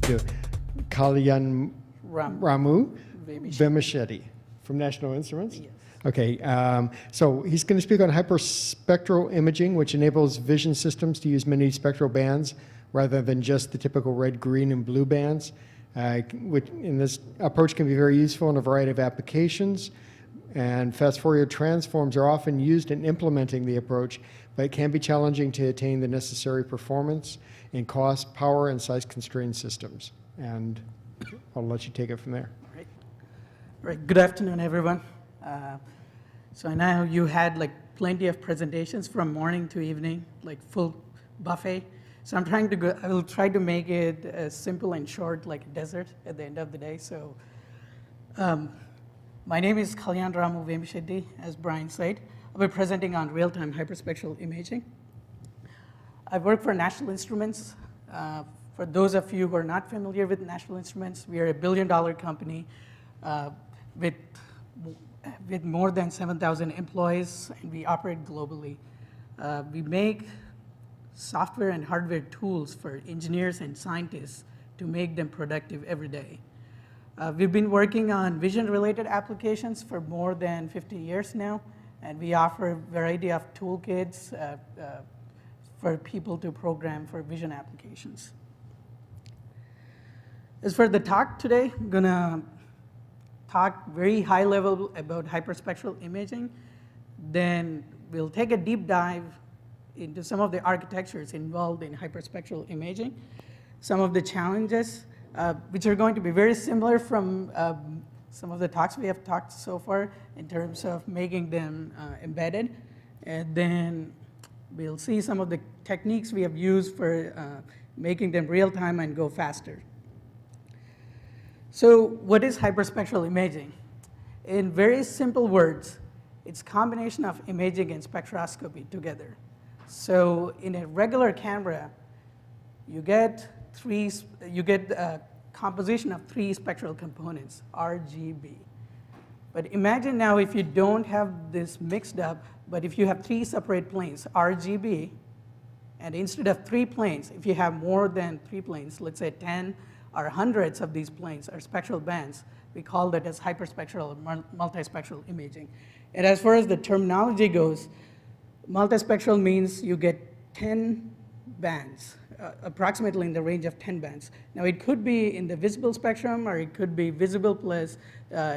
to Kalyanramu Vemishetty. Vemishetty from National Instruments. Yes. Okay, so he's going to speak on hyperspectral imaging, which enables vision systems to use many spectral bands rather than just the typical red, green, and blue bands. This approach can be very useful in a variety of applications, and fast Fourier transforms are often used in implementing the approach, but it can be challenging to attain the necessary performance in cost, power, and size-constrained systems. And I'll let you take it from there. Right. Good afternoon, everyone. So I know you had like plenty of presentations from morning to evening, like full buffet. So I will try to make it as simple and short, like a dessert at the end of the day. So my name is Kalyanramu Vemishetty, as Brian said. I'll be presenting on real-time hyperspectral imaging. I work for National Instruments. For those of you who are not familiar with National Instruments, we are a billion-dollar company with more than 7,000 employees, and we operate globally. We make software and hardware tools for engineers and scientists to make them productive every day. We've been working on vision-related applications for more than 50 years now, and we offer a variety of toolkits for people to program for vision applications. As for the talk today, I'm going to talk very high level about hyperspectral imaging. Then we'll take a deep dive into some of the architectures involved in hyperspectral imaging, some of the challenges, which are going to be very similar from some of the talks we have talked so far in terms of making them embedded. And then we'll see some of the techniques we have used for making them real time and go faster. So what is hyperspectral imaging? In very simple words, it's a combination of imaging and spectroscopy together. So in a regular camera, you get a composition of three spectral components, RGB. But imagine now if you don't have this mixed up, but if you have three separate planes, RGB, and instead of three planes, if you have more than three planes, let's say 10 or hundreds of these planes are spectral bands, we call that as hyperspectral or multispectral imaging. And as far as the terminology goes, multispectral means you get 10 bands, approximately in the range of 10 bands. Now it could be in the visible spectrum, or it could be visible plus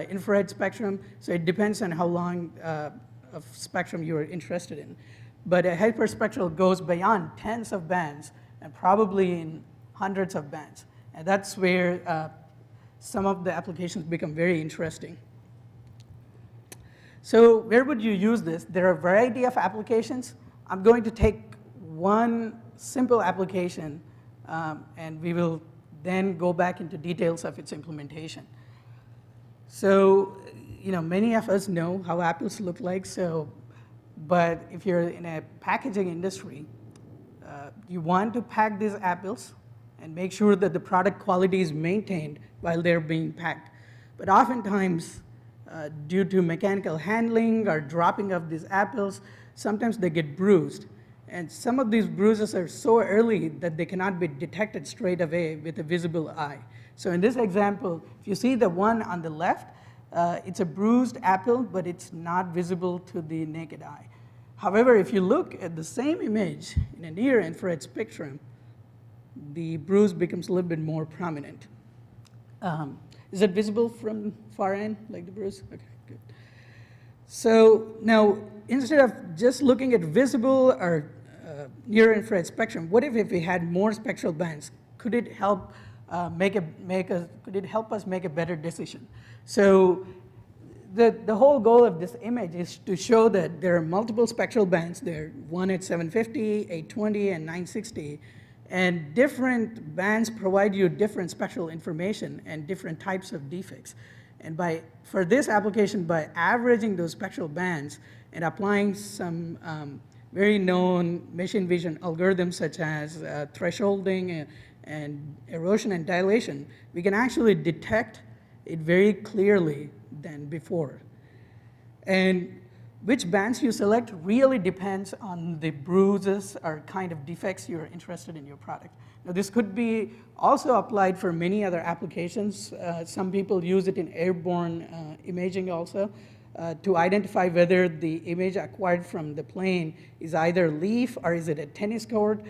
infrared spectrum, so it depends on how long of spectrum you are interested in. But a hyperspectral goes beyond tens of bands and probably in hundreds of bands. And that's where some of the applications become very interesting. So where would you use this? There are a variety of applications. I'm going to take one simple application, and we will then go back into details of its implementation. So, many of us know how apples look like. But if you're in a packaging industry, you want to pack these apples and make sure that the product quality is maintained while they're being packed. But oftentimes, due to mechanical handling or dropping of these apples, sometimes they get bruised. And some of these bruises are so early that they cannot be detected straight away with a visible eye. So in this example, if you see the one on the left, it's a bruised apple, but it's not visible to the naked eye. However, if you look at the same image in a near-infrared spectrum, the bruise becomes a little bit more prominent. Is it visible from far end, like the bruise? Okay, good. So now, instead of just looking at visible or near-infrared spectrum, what if we had more spectral bands? Could it help us make a better decision? So the whole goal of this image is to show that there are multiple spectral bands. There are one at 750, 820, and 960. And different bands provide you different spectral information and different types of defects. And for this application, by averaging those spectral bands and applying some very known machine vision algorithms such as thresholding and erosion and dilation, we can actually detect it very clearly than before. And Which bands you select really depends on the bruises or kind of defects you're interested in your product. Now, this could be also applied for many other applications. Some people use it in airborne imaging also to identify whether the image acquired from the plane is either leaf or is it a tennis court.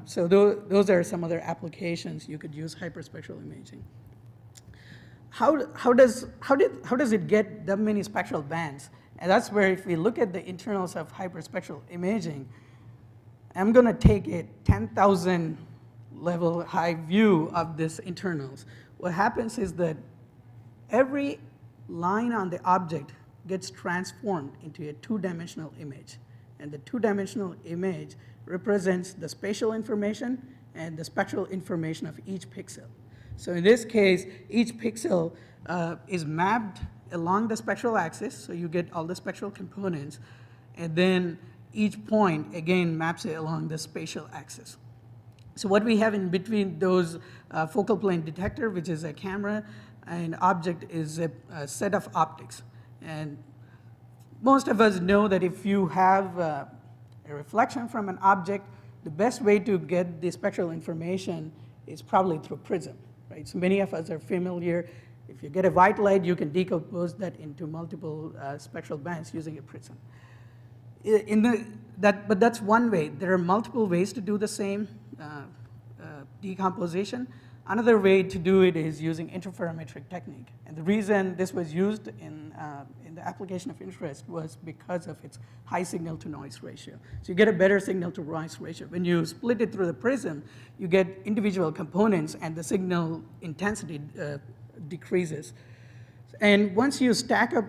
So those are some other applications you could use hyperspectral imaging. How does it get that many spectral bands? And that's where, if we look at the internals of hyperspectral imaging, I'm going to take a 10,000 level high view of this internals. What happens is that every line on the object gets transformed into a two-dimensional image. And the two-dimensional image represents the spatial information and the spectral information of each pixel. So in this case, each pixel is mapped along the spectral axis, so you get all the spectral components, and then each point, again, maps it along the spatial axis. So what we have in between those focal plane detector, which is a camera, and object is a set of optics. And most of us know that if you have a reflection from an object, the best way to get the spectral information is probably through prism, right? So many of us are familiar. If you get a white light, you can decompose that into multiple spectral bands using a prism. But that's one way. There are multiple ways to do the same decomposition. Another way to do it is using interferometric technique. And the reason this was used in the application of interest was because of its high signal to noise ratio. So you get a better signal to noise ratio. When you split it through the prism, you get individual components and the signal intensity decreases. And once you stack up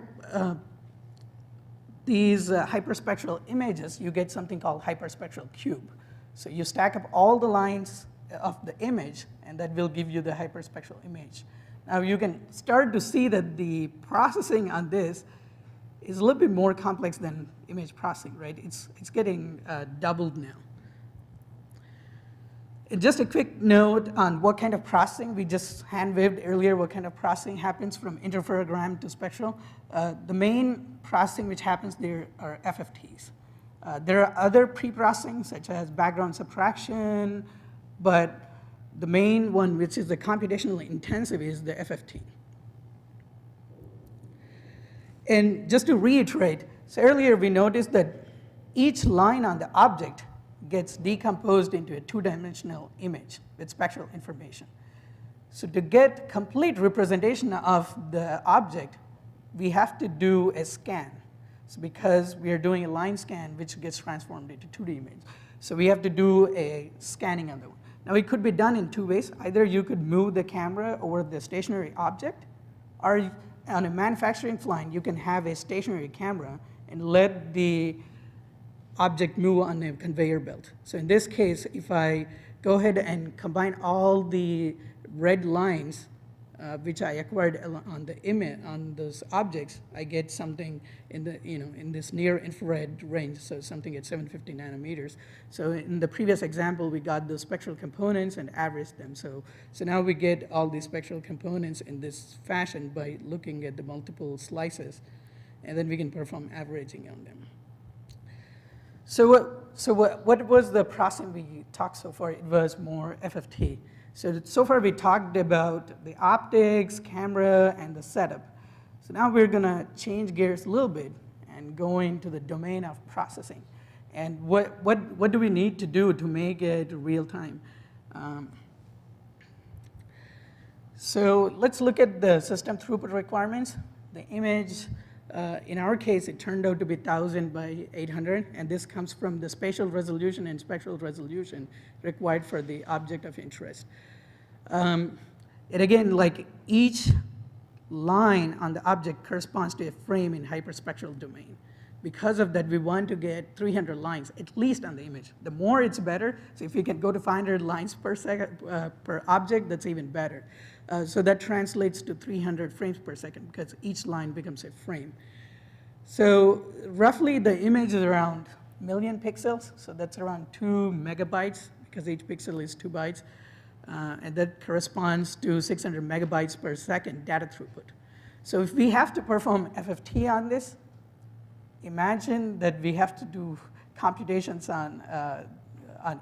these hyperspectral images, you get something called hyperspectral cube. So you stack up all the lines of the image, and that will give you the hyperspectral image. Now you can start to see that the processing on this is a little bit more complex than image processing, right? It's getting doubled now. And just a quick note on what kind of processing. We just hand-waved earlier what kind of processing happens from interferogram to spectral. The main processing which happens there are FFTs. There are other pre-processing, such as background subtraction, but the main one, which is the computationally intensive, is the FFT. And just to reiterate, so earlier we noticed that each line on the object gets decomposed into a two-dimensional image with spectral information. So to get complete representation of the object, we have to do a scan. So because we are doing a line scan, which gets transformed into 2D image. So we have to do a scanning on the one. Now it could be done in two ways. Either you could move the camera over the stationary object, or on a manufacturing line, you can have a stationary camera and let the object move on a conveyor belt. So in this case, if I go ahead and combine all the red lines which I acquired on the image, on those objects, I get something in the, in this near infrared range, so something at 750 nanometers. So in the previous example, we got the spectral components and averaged them. So now we get all these spectral components in this fashion by looking at the multiple slices, and then we can perform averaging on them. So what was the processing we talked so far? It was more FFT. So far we talked about the optics, camera, and the setup. So now we're going to change gears a little bit and go into the domain of processing. And what do we need to do to make it real time? So let's look at the system throughput requirements. The image, in our case, it turned out to be 1,000 by 800, and this comes from the spatial resolution and spectral resolution required for the object of interest. And again, like each line on the object corresponds to a frame in hyperspectral domain. Because of that, we want to get 300 lines, at least on the image. The more, it's better. So if we can go to 500 lines per second per object, that's even better. So that translates to 300 frames per second, because each line becomes a frame. So roughly, the image is around 1 million pixels. So that's around 2 megabytes, because each pixel is 2 bytes. And that corresponds to 600 megabytes per second data throughput. So if we have to perform FFT on this, imagine that we have to do computations on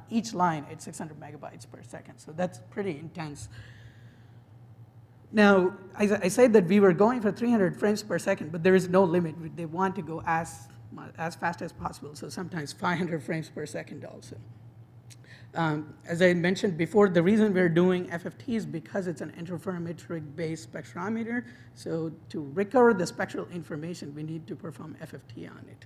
each line at 600 megabytes per second. So that's pretty intense. Now, I said that we were going for 300 frames per second, but there is no limit. They want to go as fast as possible, so sometimes 500 frames per second also. As I mentioned before, the reason we're doing FFT is because it's an interferometric-based spectrometer. So to recover the spectral information, we need to perform FFT on it.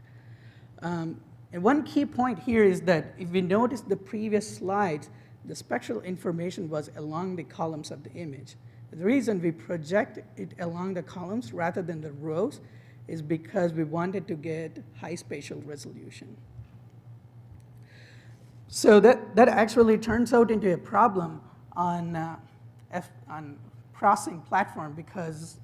And one key point here is that if we notice the previous slides, the spectral information was along the columns of the image. The reason we project it along the columns rather than the rows is because we wanted to get high spatial resolution. So that actually turns out into a problem on processing platform because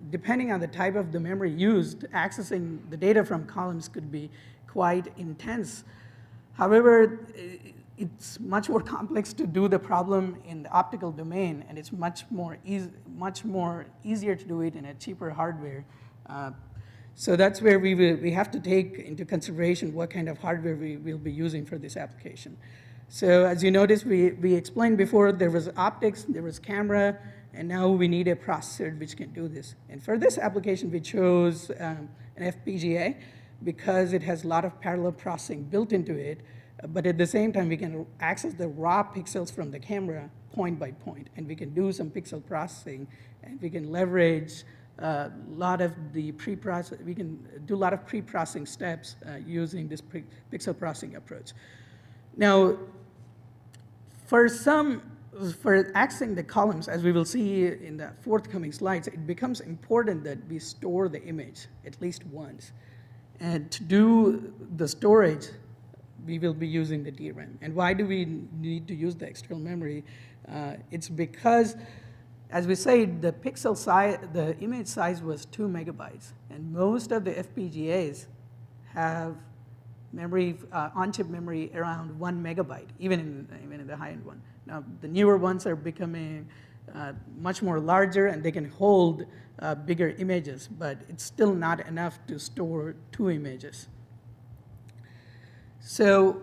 depending on the type of the memory used, accessing the data from columns could be quite intense. However, it's much more complex to do the problem in the optical domain, and it's much more easier to do it in a cheaper hardware. So that's where we have to take into consideration what kind of hardware we will be using for this application. So as you notice, we explained before there was optics, there was camera, and now we need a processor which can do this. And for this application, we chose an FPGA because it has a lot of parallel processing built into it, but at the same time, we can access the raw pixels from the camera point by point, and we can do some pixel processing, and we can leverage a lot of the we can do a lot of pre-processing steps using this pixel processing approach. Now, for accessing the columns, as we will see in the forthcoming slides, it becomes important that we store the image at least once. And to do the storage, we will be using the DRAM. And why do we need to use the external memory? It's because, as we said, the pixel size, the image size was 2 megabytes, and most of the FPGAs have memory, on-chip memory around 1 megabyte, even in the high-end one. Now, the newer ones are becoming much more larger, and they can hold bigger images, but it's still not enough to store 2 images. So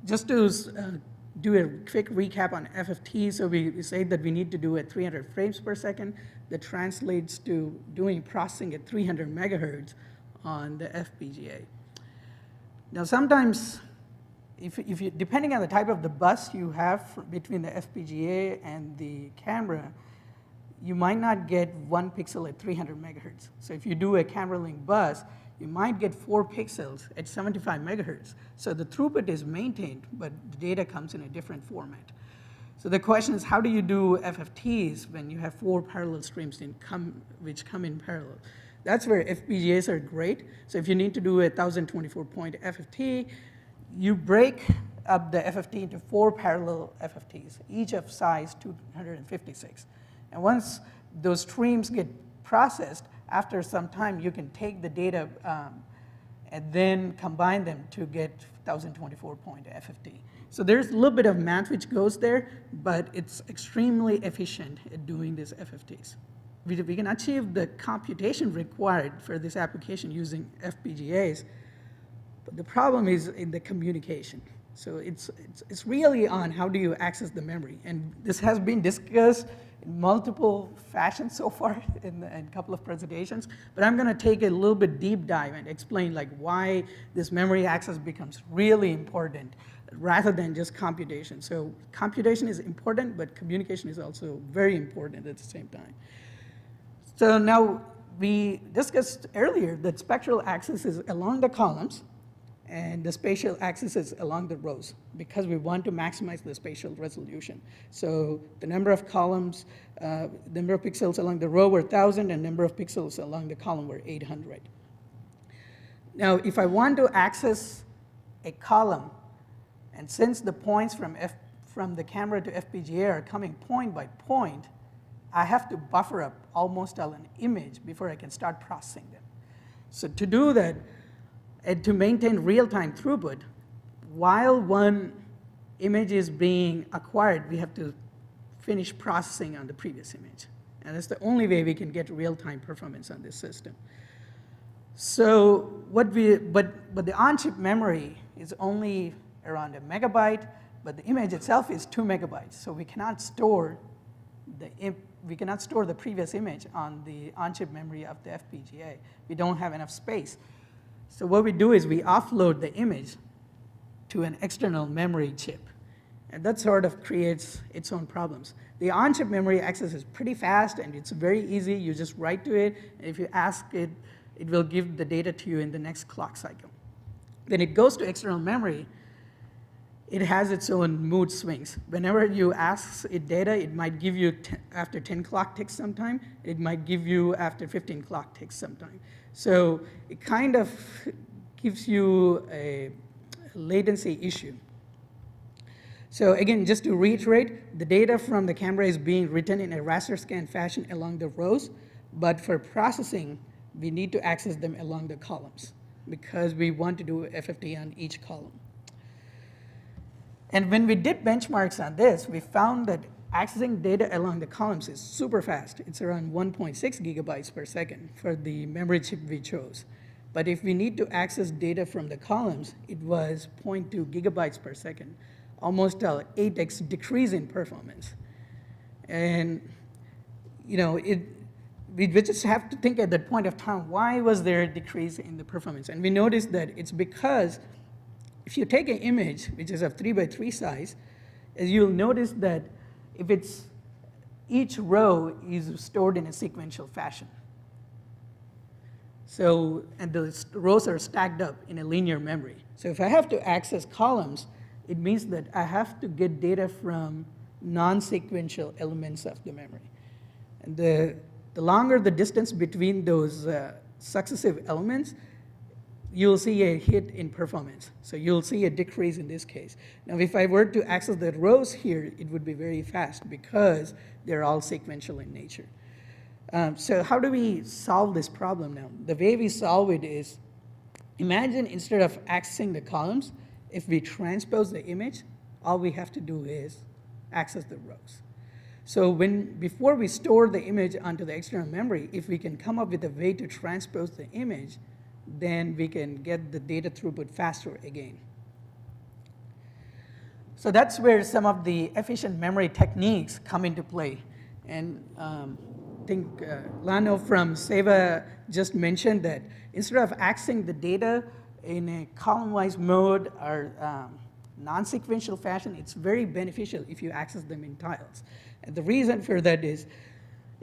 just to do a quick recap on FFT, so we say that we need to do at 300 frames per second. That translates to doing processing at 300 megahertz on the FPGA. Now sometimes, if you, depending on the type of the bus you have between the FPGA and the camera, you might not get 1 pixel at 300 megahertz. So if you do a camera link bus, you might get 4 pixels at 75 megahertz. So the throughput is maintained, but the data comes in a different format. So the question is, how do you do FFTs when you have 4 parallel streams which come in parallel? That's where FPGAs are great. So if you need to do a 1024-point FFT, you break up the FFT into 4 parallel FFTs, each of size 256. And once those streams get processed, after some time, you can take the data and then combine them to get 1024-point FFT. So there's a little bit of math which goes there, but it's extremely efficient at doing these FFTs. We can achieve the computation required for this application using FPGAs, but the problem is in the communication. So it's really on how do you access the memory. And this has been discussed in multiple fashions so far in a couple of presentations, but I'm going to take a little bit deep dive and explain like why this memory access becomes really important rather than just computation. So computation is important, but communication is also very important at the same time. So now we discussed earlier that spectral axis is along the columns, and the spatial axis is along the rows because we want to maximize the spatial resolution. So the number of columns, the number of pixels along the row were 1,000, and number of pixels along the column were 800. Now, if I want to access a column, and since the points from the camera to FPGA are coming point by point, I have to buffer up almost all an image before I can start processing them. So to do that, and to maintain real-time throughput, while one image is being acquired, we have to finish processing on the previous image. And that's the only way we can get real-time performance on this system. So but the on-chip memory is only around a megabyte, but the image itself is 2 megabytes. So we cannot store the previous image on the on-chip memory of the FPGA. We don't have enough space. So what we do is we offload the image to an external memory chip. And that sort of creates its own problems. The on-chip memory access is pretty fast, and it's very easy. You just write to it, and if you ask it, it will give the data to you in the next clock cycle. When it goes to external memory, it has its own mood swings. Whenever you ask it data, it might give you after 10 clock ticks sometime. It might give you after 15 clock ticks sometime. So it kind of gives you a latency issue. So again, just to reiterate, the data from the camera is being written in a raster scan fashion along the rows, but for processing, we need to access them along the columns because we want to do FFT on each column. And when we did benchmarks on this, we found that accessing data along the columns is super fast. It's around 1.6 gigabytes per second for the memory chip we chose. But if we need to access data from the columns, it was 0.2 gigabytes per second, almost an 8x decrease in performance. And we just have to think at that point of time, why was there a decrease in the performance? And we noticed that it's because if you take an image, which is of 3 by 3 size, as you'll notice that if it's each row is stored in a sequential fashion. So, and the rows are stacked up in a linear memory. So if I have to access columns, it means that I have to get data from non-sequential elements of the memory. And the longer the distance between those successive elements, you'll see a hit in performance. So you'll see a decrease in this case. Now, if I were to access the rows here, it would be very fast because they're all sequential in nature. So how do we solve this problem now? The way we solve it is, imagine instead of accessing the columns, if we transpose the image, all we have to do is access the rows. So before we store the image onto the external memory, if we can come up with a way to transpose the image, then we can get the data throughput faster again. So that's where some of the efficient memory techniques come into play. And I think Lano from Seva just mentioned that instead of accessing the data in a column-wise mode or non-sequential fashion, it's very beneficial if you access them in tiles. And the reason for that is,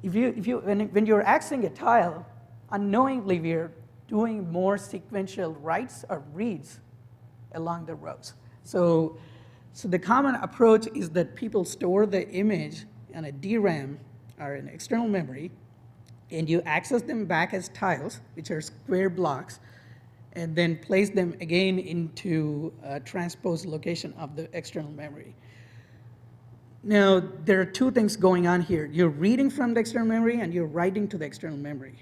when you're accessing a tile, unknowingly we're doing more sequential writes or reads along the rows. So the common approach is that people store the image on a DRAM or an external memory, and you access them back as tiles, which are square blocks, and then place them again into a transposed location of the external memory. Now, there are two things going on here. You're reading from the external memory, and you're writing to the external memory.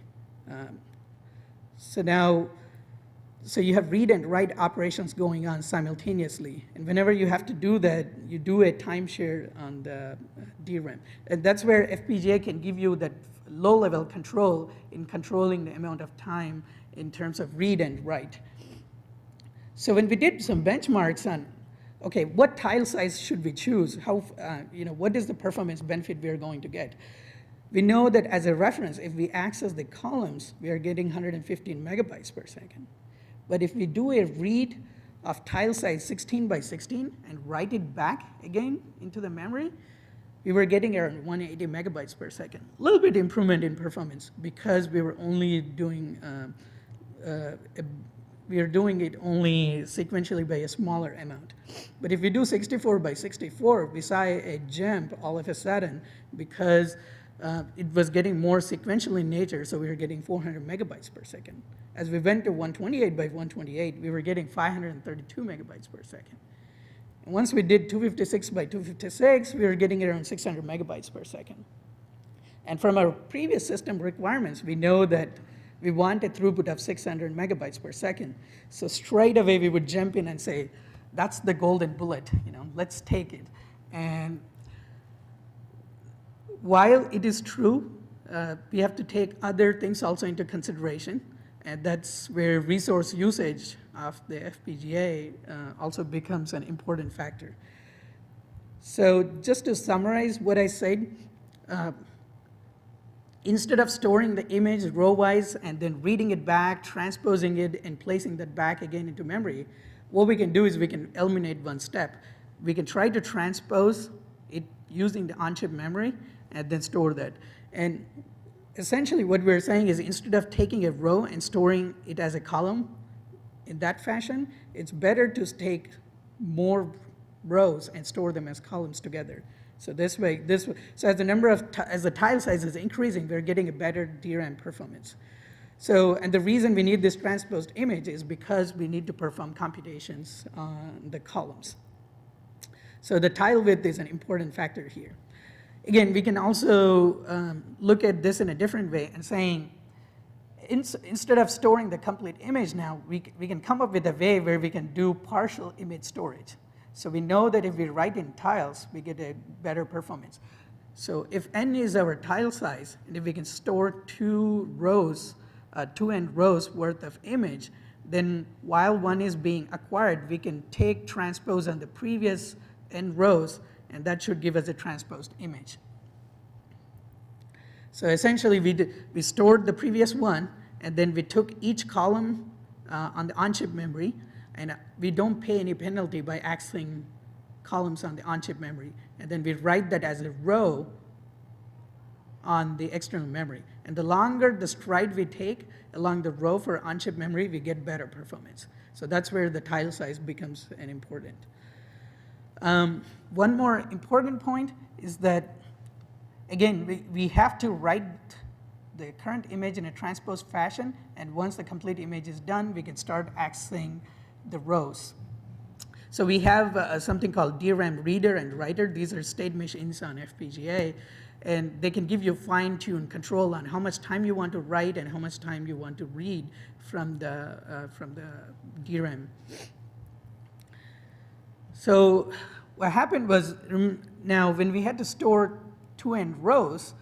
So you have read and write operations going on simultaneously. And whenever you have to do that, you do a timeshare on the DRAM. And that's where FPGA can give you that low-level control in controlling the amount of time in terms of read and write. So when we did some benchmarks on, okay, what tile size should we choose? What is the performance benefit we're going to get? We know that as a reference, if we access the columns, we are getting 115 megabytes per second. But if we do a read of tile size 16 by 16 and write it back again into the memory, we were getting around 180 megabytes per second. A little bit improvement in performance because we were only doing it only sequentially by a smaller amount. But if we do 64 by 64, we saw a jump all of a sudden because it was getting more sequential in nature, so we were getting 400 megabytes per second. As we went to 128 by 128, we were getting 532 megabytes per second. And once we did 256 by 256, we were getting around 600 megabytes per second. And from our previous system requirements, we know that we want a throughput of 600 megabytes per second. So straight away, we would jump in and say, that's the golden bullet, let's take it. And while it is true, we have to take other things also into consideration. And that's where resource usage of the FPGA also becomes an important factor. So just to summarize what I said, instead of storing the image row-wise and then reading it back, transposing it, and placing that back again into memory, what we can do is we can eliminate one step. We can try to transpose it using the on-chip memory and then store that. And essentially what we're saying is instead of taking a row and storing it as a column in that fashion, it's better to take more rows and store them as columns together. So this way, so as the number of, as the tile size is increasing, we're getting a better DRAM performance. So, and the reason we need this transposed image is because we need to perform computations on the columns. So the tile width is an important factor here. Again, we can also look at this in a different way and saying, instead of storing the complete image now, we can come up with a way where we can do partial image storage. So we know that if we write in tiles, we get a better performance. So if n is our tile size, and if we can store 2 rows, 2 n rows worth of image, then while one is being acquired, we can take transpose on the previous n rows, and that should give us a transposed image. So essentially, we stored the previous one, and then we took each column on the on-chip memory, and we don't pay any penalty by accessing columns on the on-chip memory. And then we write that as a row on the external memory. And the longer the stride we take along the row for on-chip memory, we get better performance. So that's where the tile size becomes an important. One more important point is that, again, we have to write the current image in a transposed fashion, and once the complete image is done, we can start accessing the rows. So we have something called DRAM reader and writer. These are state machines on FPGA, and they can give you fine-tuned control on how much time you want to write and how much time you want to read from the DRAM. So what happened was, now when we had to store 2n rows,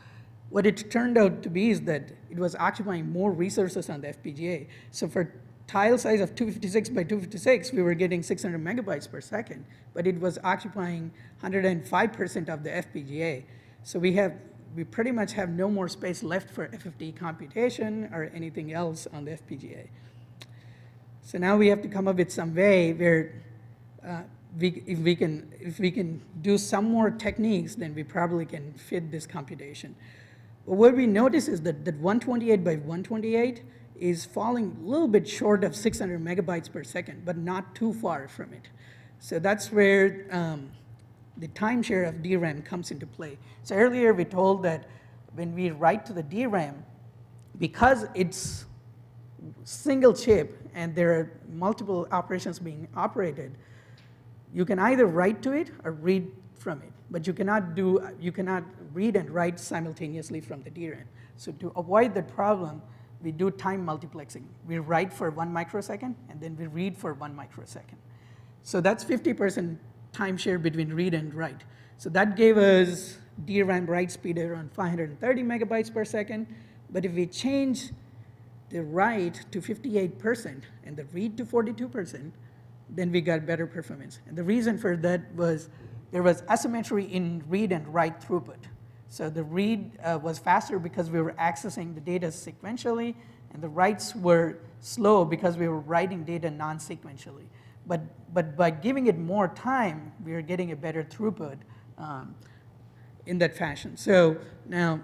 what it turned out to be is that it was occupying more resources on the FPGA. So for tile size of 256 by 256, we were getting 600 megabytes per second, but it was occupying 105% of the FPGA. So we pretty much have no more space left for FFT computation or anything else on the FPGA. So now we have to come up with some way where if we can do some more techniques, then we probably can fit this computation. But what we notice is that 128 by 128 is falling a little bit short of 600 megabytes per second, but not too far from it. So that's where the time share of DRAM comes into play. So earlier we told that when we write to the DRAM, because it's single chip and there are multiple operations being operated, you can either write to it or read from it, but you cannot read and write simultaneously from the DRAM. So to avoid that problem, we do time multiplexing. We write for 1 microsecond, and then we read for 1 microsecond. So that's 50% time share between read and write. So that gave us DRAM write speed around 530 megabytes per second. But if we change the write to 58% and the read to 42%, then we got better performance. And the reason for that was there was asymmetry in read and write throughput. So the read was faster because we were accessing the data sequentially, and the writes were slow because we were writing data non-sequentially. But by giving it more time, we are getting a better throughput in that fashion. So now,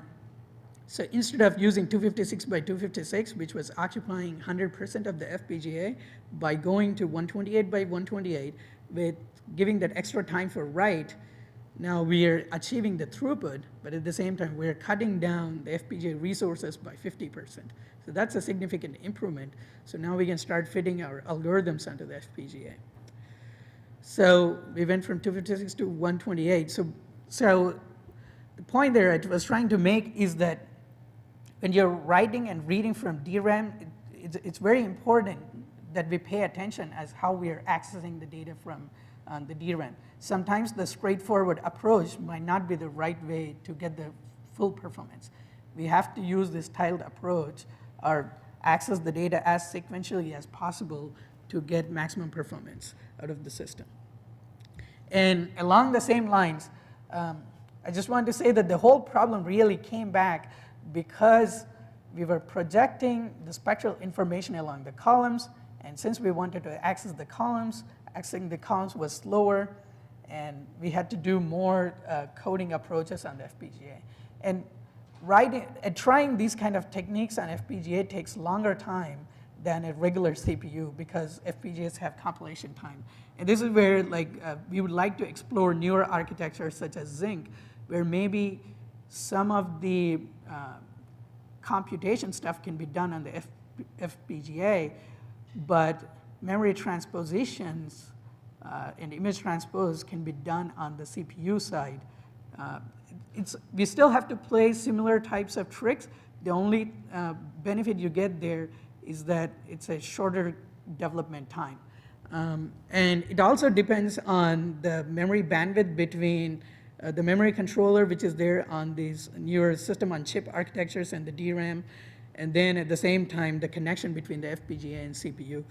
so instead of using 256 by 256, which was occupying 100% of the FPGA, by going to 128 by 128, with giving that extra time for write, now we are achieving the throughput, but at the same time, we're cutting down the FPGA resources by 50%. So that's a significant improvement. So now we can start fitting our algorithms onto the FPGA. So we went from 256 to 128. So the point there I was trying to make is that when you're writing and reading from DRAM, it's very important that we pay attention as how we are accessing the data from the DRAM. Sometimes the straightforward approach might not be the right way to get the full performance. We have to use this tiled approach or access the data as sequentially as possible to get maximum performance out of the system. And along the same lines, I just wanted to say that the whole problem really came back because we were projecting the spectral information along the columns, and since we wanted to access the columns, accessing the columns was slower, and we had to do more coding approaches on the FPGA. And trying these kind of techniques on FPGA takes longer time than a regular CPU because FPGAs have compilation time. And this is where we would like to explore newer architectures such as Zinc, where maybe some of the computation stuff can be done on the FPGA, but memory transpositions and image transpose can be done on the CPU side. We still have to play similar types of tricks. The only benefit you get there is that it's a shorter development time. And it also depends on the memory bandwidth between the memory controller, which is there on these newer system-on-chip architectures and the DRAM, and then at the same time, the connection between the FPGA and CPU.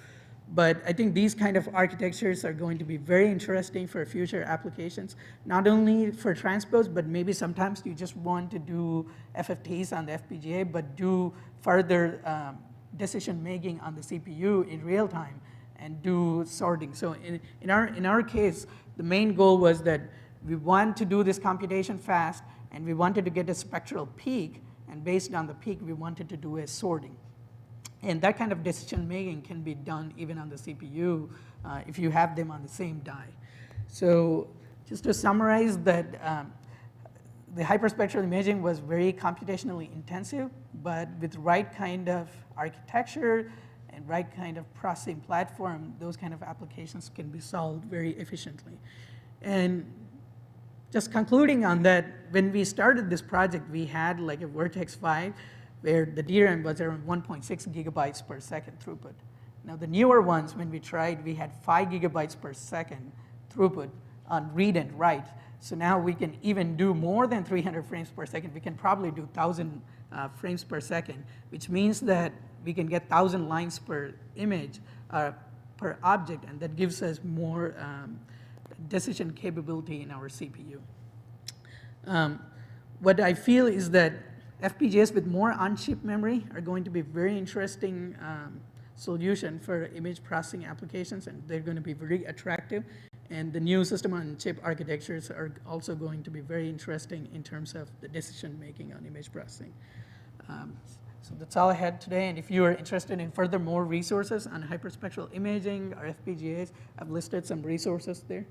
But I think these kind of architectures are going to be very interesting for future applications, not only for transpose, but maybe sometimes you just want to do FFTs on the FPGA, but do further decision making on the CPU in real time and do sorting. So in our case, the main goal was that we want to do this computation fast, and we wanted to get a spectral peak, and based on the peak, we wanted to do a sorting. And that kind of decision making can be done even on the CPU if you have them on the same die. So just to summarize that, the hyperspectral imaging was very computationally intensive, but with right kind of architecture and right kind of processing platform, those kind of applications can be solved very efficiently. And just concluding on that, when we started this project, we had like a Vertex 5, where the DRAM was around 1.6 gigabytes per second throughput. Now the newer ones, when we tried, we had 5 gigabytes per second throughput on read and write. So now we can even do more than 300 frames per second. We can probably do 1,000 frames per second, which means that we can get 1,000 lines per image, per object, and that gives us more decision capability in our CPU. What I feel is that FPGAs with more on-chip memory are going to be a very interesting solution for image processing applications, and they're going to be very attractive. And the new system-on-chip architectures are also going to be very interesting in terms of the decision-making on image processing. So that's all I had today, and if you are interested in further more resources on hyperspectral imaging or FPGAs, I've listed some resources there.